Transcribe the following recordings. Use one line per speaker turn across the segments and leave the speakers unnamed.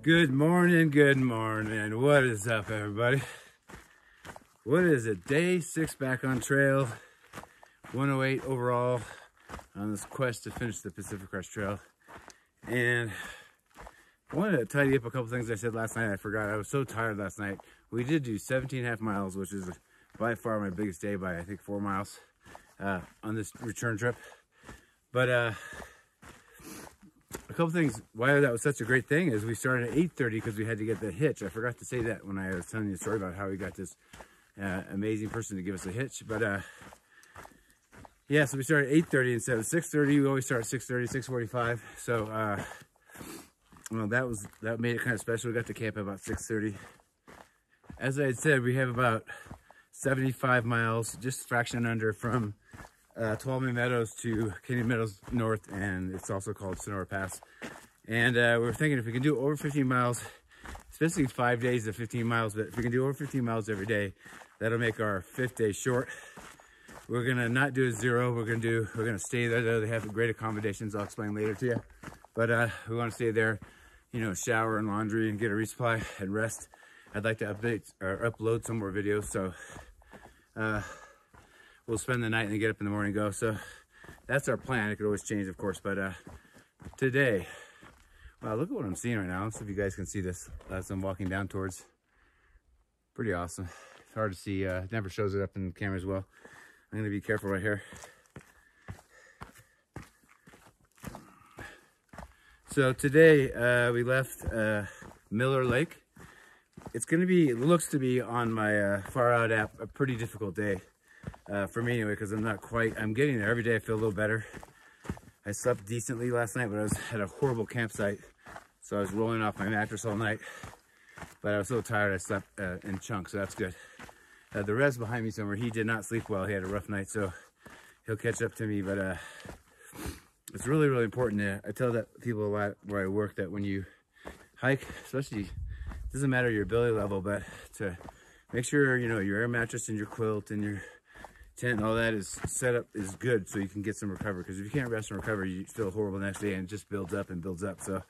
Good morning, good morning. What is up, everybody? What is it? Day 6 back on trail. 108 overall on this quest to finish the Pacific Crest Trail. And I wanted to tidy up a couple things I said last night. I forgot. I was so tired last night. We did do 17.5 miles, which is by far my biggest day by, I think, 4 miles on this return trip. But a couple things why that was such a great thing is we started at 8:30 because we had to get the hitch. I forgot to say that when I was telling you the story about how we got this amazing person to give us a hitch. But yeah, so we started at 8:30 instead of 6:30. We always start at 6:30, 6:45. So well, that made it kind of special. We got to camp at about 6:30. As I had said, we have about 75 miles, just a fraction under, from Tuolumne Meadows to Canyon Meadows North, and it's also called Sonora Pass. And we're thinking if we can do over 15 miles, especially 5 days of 15 miles, but if we can do over 15 miles every day, that'll make our 5th day short. We're gonna not do a 0. We're gonna stay there. They have great accommodations. I'll explain later to you. But we want to stay there, you know, shower and laundry and get a resupply and rest. I'd like to upload some more videos, so we'll spend the night and then get up in the morning and go. So that's our plan. It could always change, of course, but today, wow, look at what I'm seeing right now. Let's see if you guys can see this as I'm walking down towards. Pretty awesome. It's hard to see. It never shows it up in the camera as well. I'm gonna be careful right here. So today we left Miller Lake. It's gonna be, it looks to be on my Far Out app, a pretty difficult day for me anyway, because I'm getting there every day. I feel a little better. I slept decently last night, but I was at a horrible campsite, so I was rolling off my mattress all night. But I was so tired I slept in chunks, so that's good. The Rev's behind me somewhere. He did not sleep well. He had a rough night, so he'll catch up to me. But it's really, really important. I tell that people a lot where I work that when you hike, especially, it doesn't matter your ability level, but to make sure, you know, your air mattress and your quilt and your tent and all that is set up is good, so you can get some recovery. Because if you can't rest and recover, you feel horrible the next day, and it just builds up and builds up. So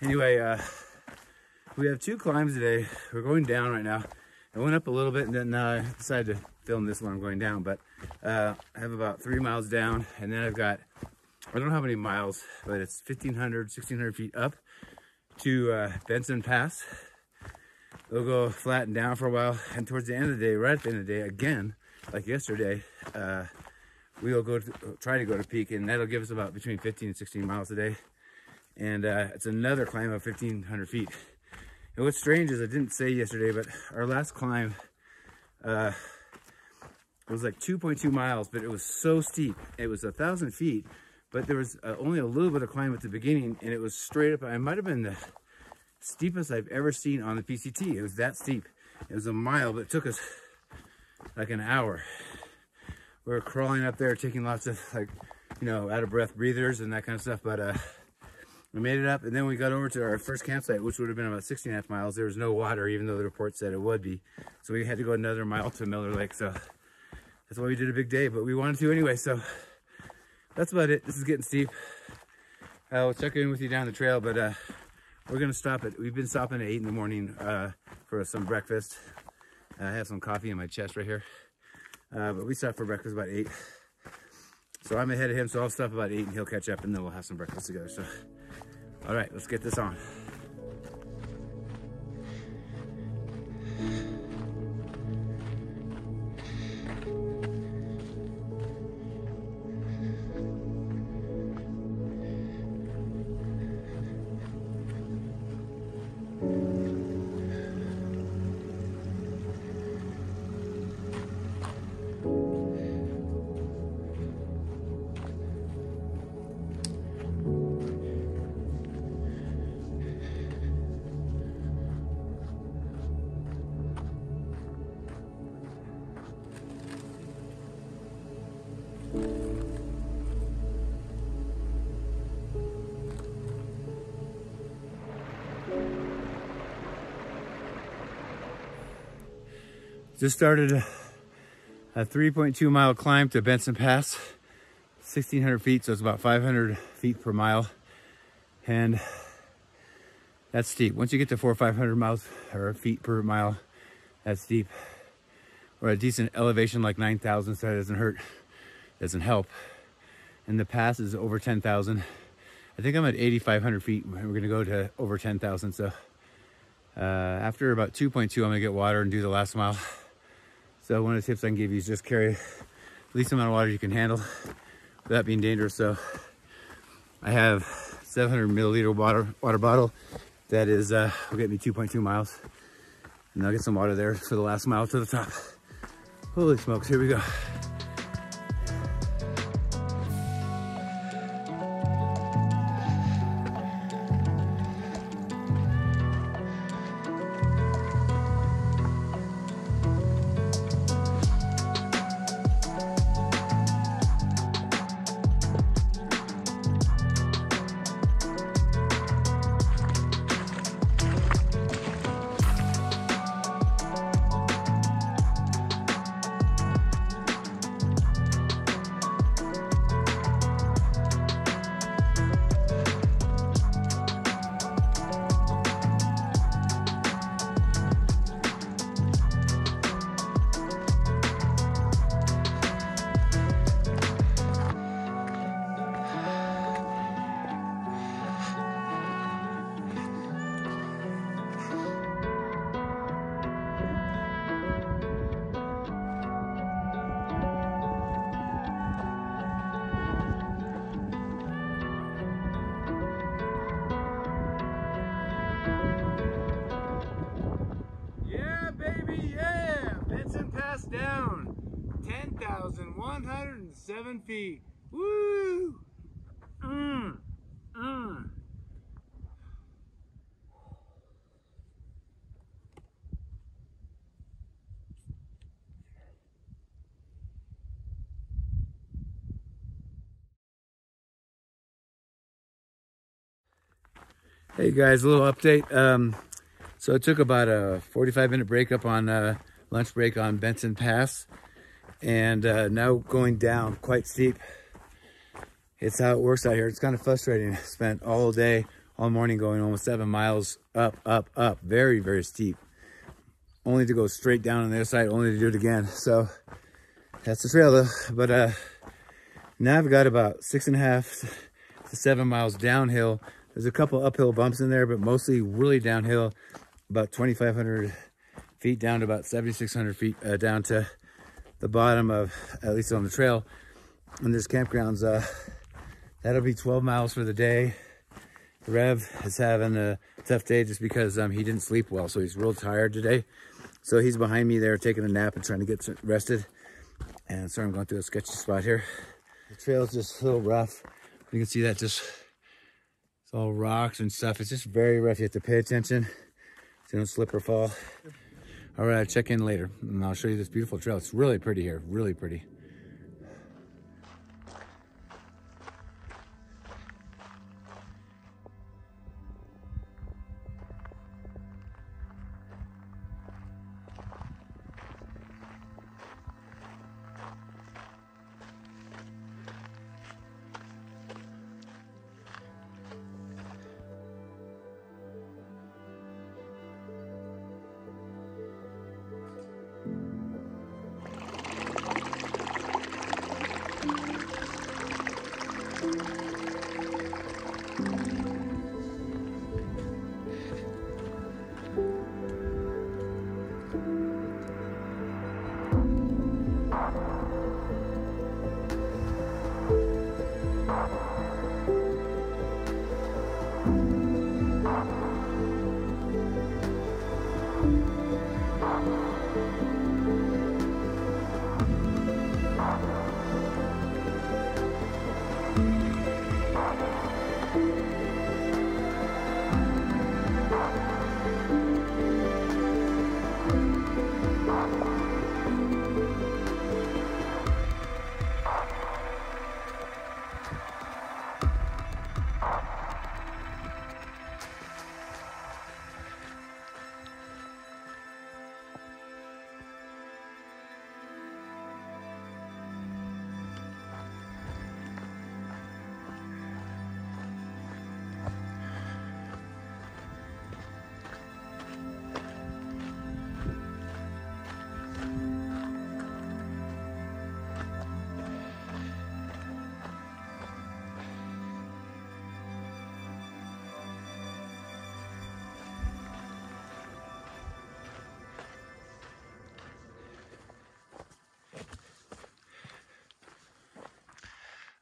anyway, we have 2 climbs today. We're going down right now. I went up a little bit, and then I decided to film this when I'm going down. But I have about 3 miles down, and then I've got, I don't know how many miles, but it's 1,500, 1,600 feet up to Benson Pass. We'll go flat and down for a while, and towards the end of the day, right at the end of the day, again, like yesterday, we'll try to go to peak, and that'll give us about between 15 and 16 miles a day. And it's another climb of 1,500 feet. And what's strange is I didn't say yesterday, but our last climb was like 2.2 miles, but it was so steep. It was 1,000 feet, but there was only a little bit of climb at the beginning, and it was straight up. It might have been the steepest I've ever seen on the PCT. It was that steep. It was a mile, but it took us like an hour. We were crawling up there, taking lots of, like, you know, out of breath breathers and that kind of stuff, but we made it up. And then we got over to our first campsite, which would have been about 16.5 miles. There was no water, even though the report said it would be. So we had to go another mile to Miller Lake. So that's why we did a big day, but we wanted to anyway. So that's about it. This is getting steep. I'll check in with you down the trail, but we're gonna stop it. We've been stopping at 8 in the morning for some breakfast. I have some coffee in my chest right here. But we stopped for breakfast about 8. So I'm ahead of him, so I'll stop about 8 and he'll catch up, and then we'll have some breakfast together. So, all right, let's get this on. Just started a 3.2 mile climb to Benson Pass, 1,600 feet, so it's about 500 feet per mile. And That's steep. Once you get to 400 or 500 miles or feet per mile, that's steep. Or a decent elevation like 9,000, so that doesn't hurt, doesn't help. And the pass is over 10,000. I think I'm at 8,500 feet. We're gonna go to over 10,000. So after about 2.2, I'm gonna get water and do the last mile. So one of the tips I can give you is just carry the least amount of water you can handle without being dangerous. So I have 700 milliliter water bottle. That is, will get me 2.2 miles. And I'll get some water there for the last mile to the top. Holy smokes, here we go. Benson Pass down 10,107 feet. Woo! Hey guys, a little update. So it took about a 45-minute break up on lunch break on Benson Pass, and now going down quite steep. It's how it works out here. It's kind of frustrating. Spent all day, all morning going almost 7 miles up, very, very steep. Only to go straight down on the other side, only to do it again. So that's the trail though. But now I've got about 6.5 to 7 miles downhill. There's a couple uphill bumps in there, but mostly really downhill. About 2,500 feet down to about 7,600 feet down to the bottom of, at least on the trail. And there's campgrounds. That'll be 12 miles for the day. Rev is having a tough day just because he didn't sleep well, so he's real tired today. So he's behind me there taking a nap and trying to get rested. And sorry, I'm going through a sketchy spot here. The trail's just a little rough. You can see that just, it's all rocks and stuff. It's just very rough. You have to pay attention so you don't slip or fall. All right, I'll check in later and I'll show you this beautiful trail. It's really pretty here, really pretty.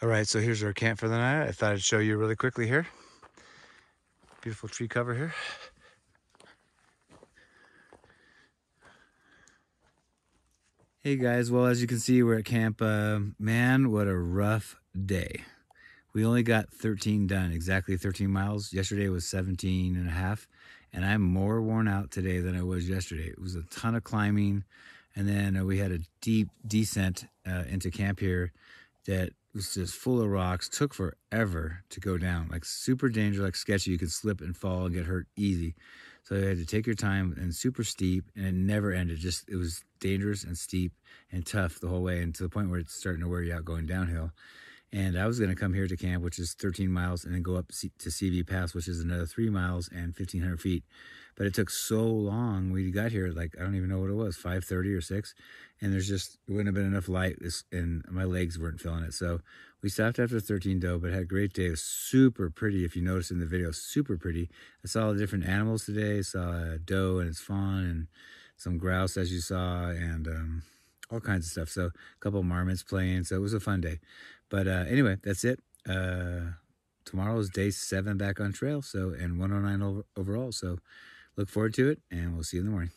All right, so here's our camp for the night. I thought I'd show you really quickly here. Beautiful tree cover here. Hey guys, well, as you can see, we're at camp. Man, what a rough day. We only got 13 done, exactly 13 miles. Yesterday was 17 and a half, and I'm more worn out today than I was yesterday. It was a ton of climbing, and then we had a deep descent into camp here that was just full of rocks. Took forever to go down, like super dangerous, like sketchy. You could slip and fall and get hurt easy. So you had to take your time, and super steep, and it never ended. Just, it was dangerous and steep and tough the whole way, and to the point where it's starting to wear you out going downhill. And I was going to come here to camp, which is 13 miles, and then go up to CV Pass, which is another 3 miles and 1,500 feet. But it took so long. We got here, like, I don't even know what it was, 5:30 or 6. And there's just, it wouldn't have been enough light, and my legs weren't feeling it. So we stopped after 13 though, but had a great day. It was super pretty, if you noticed in the video, super pretty. I saw the different animals today. I saw a doe and its fawn, and some grouse, as you saw, and all kinds of stuff. So a couple of marmots playing. So it was a fun day. But anyway, that's it. Tomorrow is day 7 back on trail, so, and 109 overall. So look forward to it, and we'll see you in the morning.